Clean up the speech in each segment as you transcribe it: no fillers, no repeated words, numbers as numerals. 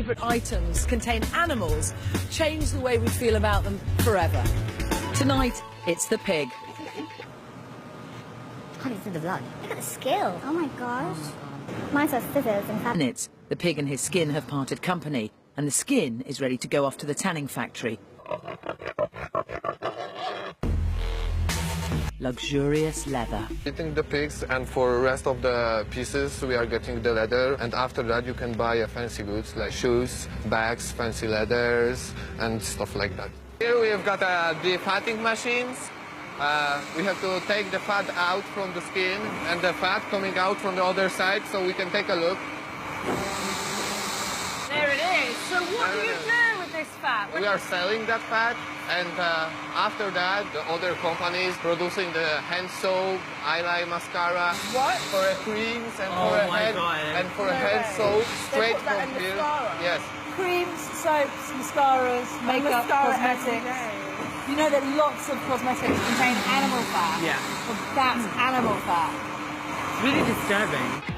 favourite items contain animals change the way we feel about them forever. Tonight, it's the pig. I can't even see the blood. Look at the skill. Oh my gosh. Mine says scissors and Minutes, the pig and his skin have parted company, and the skin is ready to go off to the tanning factory. Luxurious leather. Eating the pigs, and for the rest of the pieces we are getting the leather, and after that you can buy fancy goods like shoes, bags, fancy leathers and stuff like that. Here we have got the fatting machines. We have to take the fat out from the skin and the fat coming out from the other side, so we can take a look. There it is. So what do you do with this fat? We are selling that fat, and after that, the other companies producing the hand soap, eyeliner mascara, What? for a creams and for a head and for a hand soap straight from here. Yes. Creams, soaps, mascaras, makeup, cosmetics. You know that lots of cosmetics contain animal fat. Yeah. Well, that's animal fat. Really disturbing.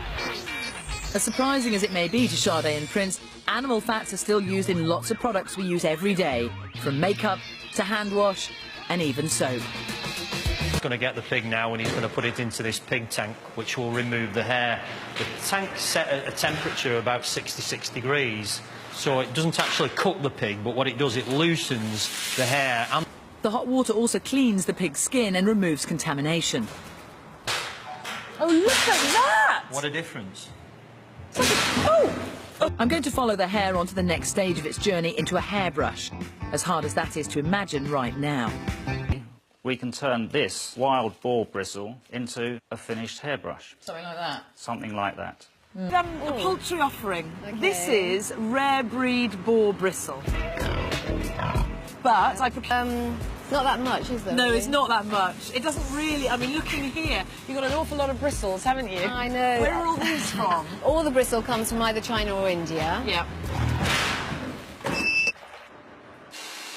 As surprising as it may be to Sade and Prince, animal fats are still used in lots of products we use every day, from makeup to hand wash and even soap. He's going to get the pig now and he's going to put it into this pig tank, which will remove the hair. The tank's set at a temperature of about 66 degrees, so it doesn't actually cook the pig, but what it does, it loosens the hair. And the hot water also cleans the pig's skin and removes contamination. Oh, look at that! what a difference. I'm going to follow the hair onto the next stage of its journey into a hairbrush, as hard as that is to imagine right now. We can turn this wild boar bristle into a finished hairbrush. Something like that. Something like that. A poultry offering. Okay. This is rare breed boar bristle. But I not that much, is there? No, really? it's not that much. It doesn't really... I mean, looking here, you've got an awful lot of bristles, haven't you? I know. Where are all these from? All the bristle comes from either China or India. Yeah.